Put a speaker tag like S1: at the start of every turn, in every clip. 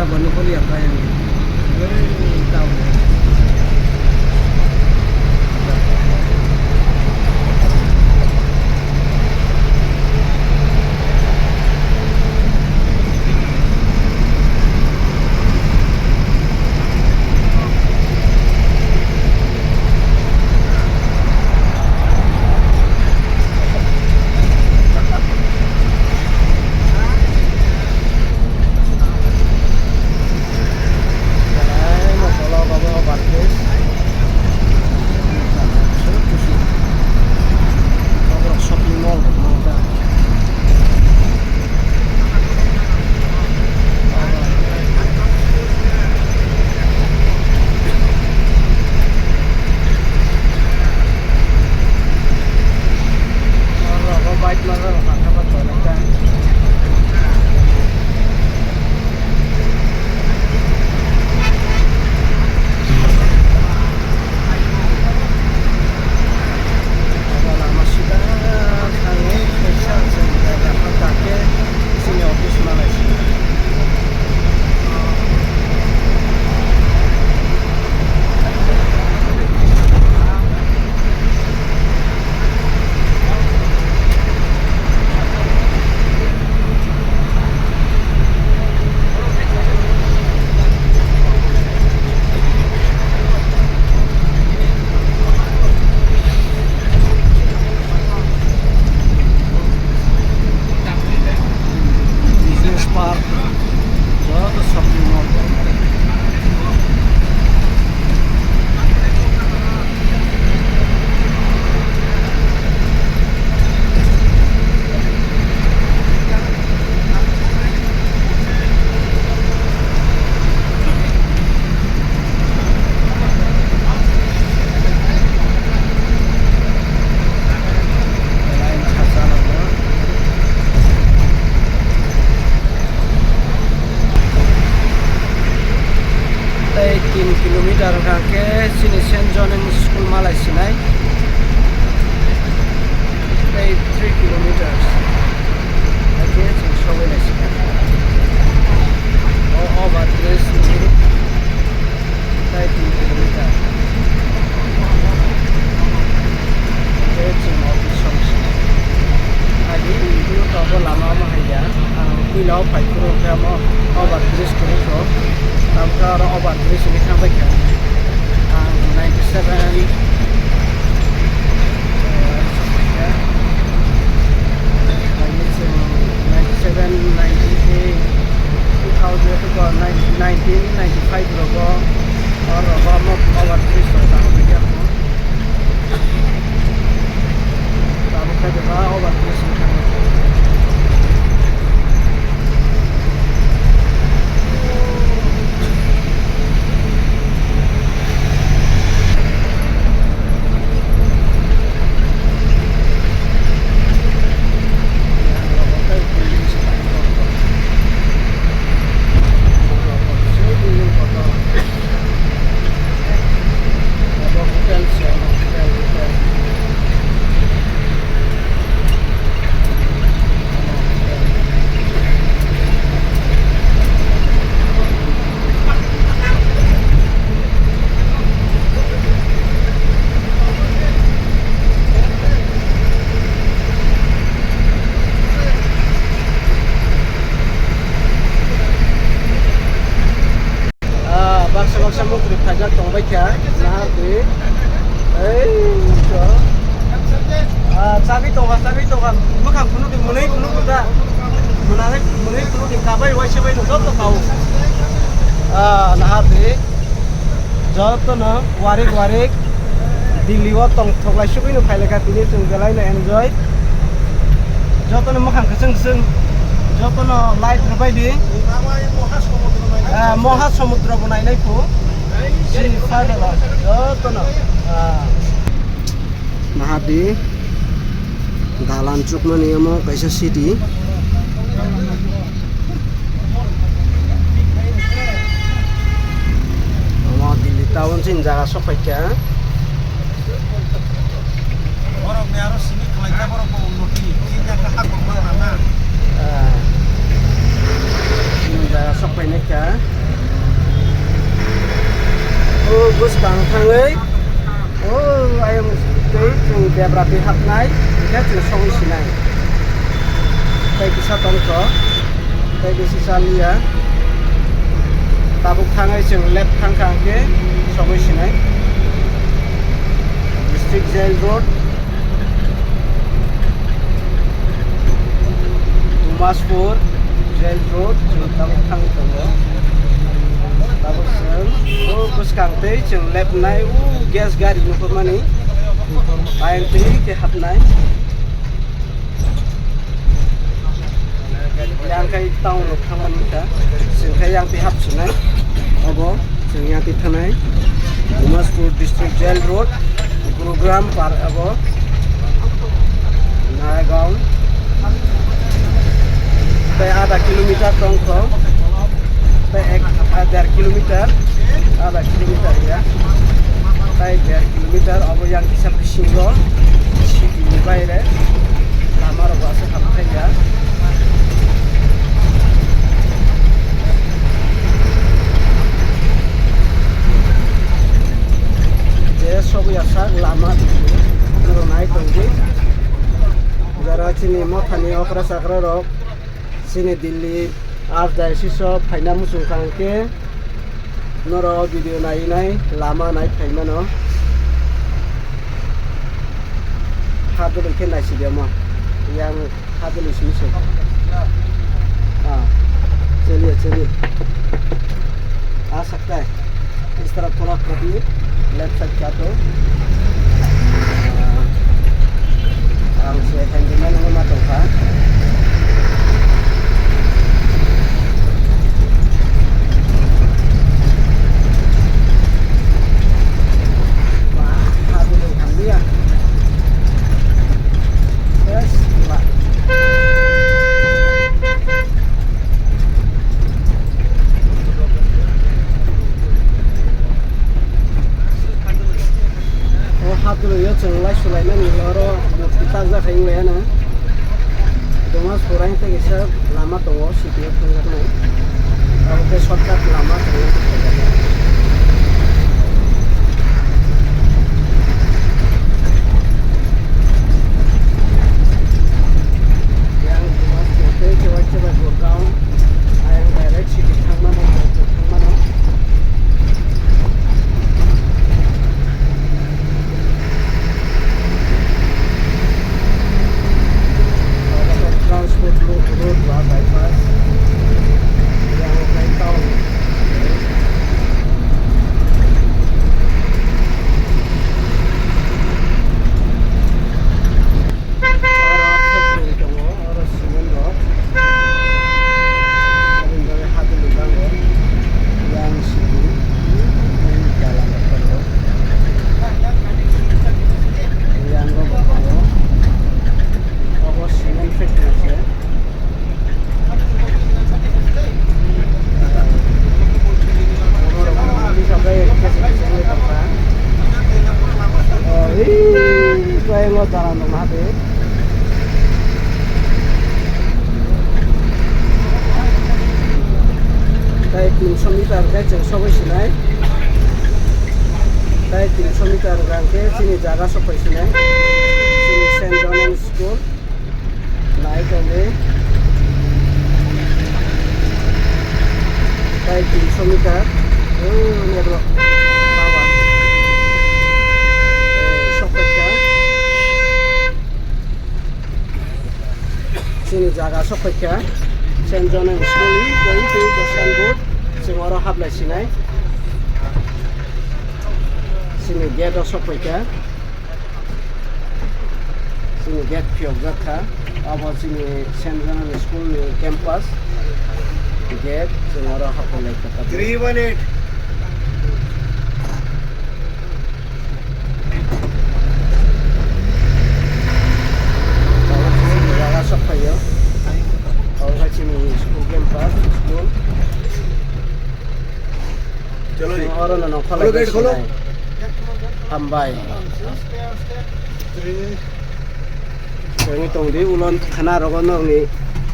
S1: banu ko lihat kayak ini. Tahu. kilometer kake sini Saint John School malai sinai. 3 kilometers. Okay, so we let's go. Oh, but this is 3 kilometers. Okay, so office something. Adi itu tahu lama mah ya. Kuilau pai kuro kamo over bridge kuro. Kalau over bridge ini sampai ke 97. Baksa mukri pajak tong baca nah di sabi tong maka kuno di mulai kuno kuda mulai kuno di kabai wajib itu job to kau nah di job to na warik Delhi wa tong thoglai subi no khaile ka tini tung galai na enjoy job to na maka keseng job to na light rabai di Moha Samudra बनाइनाय को जि final जतन नाहादि दालान चुकनो नियमो कैसा city म Delhi town सिन जागा सफैका बरफ ने आरो सिनि खलाइका बरफ को उन्नति सिना का हाक माना ना जागा सफैनायका Beberapa hapnai kita jeung songi sinai tei bisa tongko tei bisi salia tabuk thangai jeung left thangkangke songi sinai District Jail Road Dumaspur Jail Road jeung tabuk thang tongo tabuk sel buskang tei jeung left nai gas gari nukurmani ayang tei ke hapnai yang kai taung nuk thaman kita jeung kai yang pi hap sunai obo jeung yang pi thanai Dumaspur District Jail Road program par abo Nagaon tei ada kilometer tongko tei ada kilometer ya tei 1 kilometer abo yang bisa kesingo city ni baire lamar basa hamkai ya sobu yasak lama itu naik tinggi jara sini mau thani okra sakra rok sini Delhi after siso phaina musung kangke noro video nai lama naik phaima no hadul ke nai sidia mo yang hadul siso चलिए आ सकता है इस तरफ थोड़ा कटिए left side का तो से हैंडलमैन होना तो था Dumaspur itu bisa lama tuh city itu kan kalau ke shortcut lama terus yang Dumaspur itu coba Gurgaon yang direct city Thangmano road bypass yang naik tahun jalan rumah deh. Kayak 300 meter kayak jeng sampai sini. Kayak 300 meter rangke sini jaga sampai sini. Sini Saint John School. Naik aja. Kayak 300 meter. Ini bro. Sini jaga sopekya Saint John School going to the signboard sing oro habla sinai sini gate sopekya sini gate pyogaka abo sini Saint John School campus gate sing oro habla kata 318 Sophia, और हचिनी school के पास school चलो जी और ना खोलो gate खोलो हम bye ini tong di ulon khana rogo no ni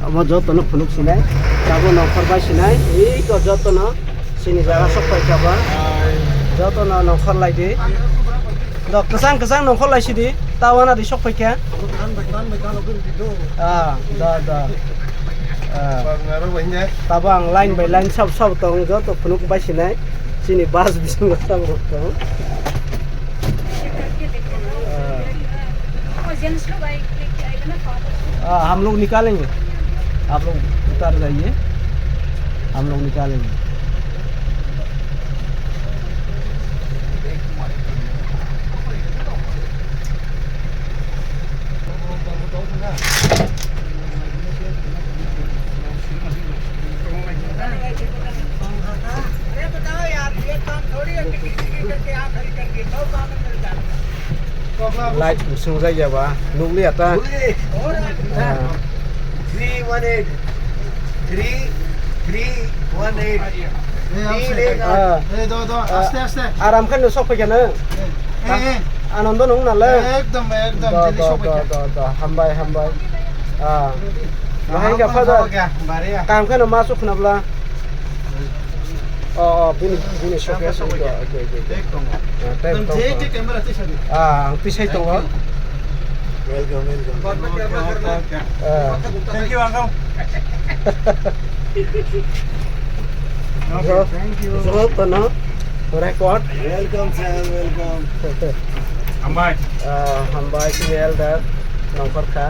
S1: abo joto no phunuk sinai jago no khorba sinai ei to joto no sini jaga sok pai khaba joto no khor lai de Dok kesang nongkol lagi di tawan ada sok pakai. Dah. Tabang line by line sab tong jo to punuk ba sinai sini bas bising sang tong. हम लोग निकालेंगे आप लोग उतर जाइए हम लोग निकालेंगे लाइट सुन जाइए बा नुकली आता
S2: 318 आस्ते
S1: आराम खान सब फैखानो आनंद नंग नालाय
S2: एकदम जल्दी सब
S1: हामबाय बाहाय गा फादा काम खान मा सब खनाब्ला बिनि सके ओके
S2: कैमरा
S1: आं पिसाय दङ
S2: welcome thank you uncle
S1: thank you जरूर तो ना record
S2: welcome sir welcome
S1: hambai sini elder nongkorka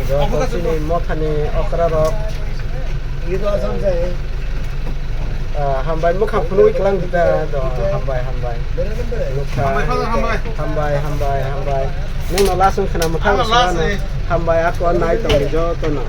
S1: jo sini mothani okra rok
S2: itu asam saya
S1: hambai mukhang phunui klang kita do hambai hambai nung no lasung khana muthang hambai akon nai tong jo to no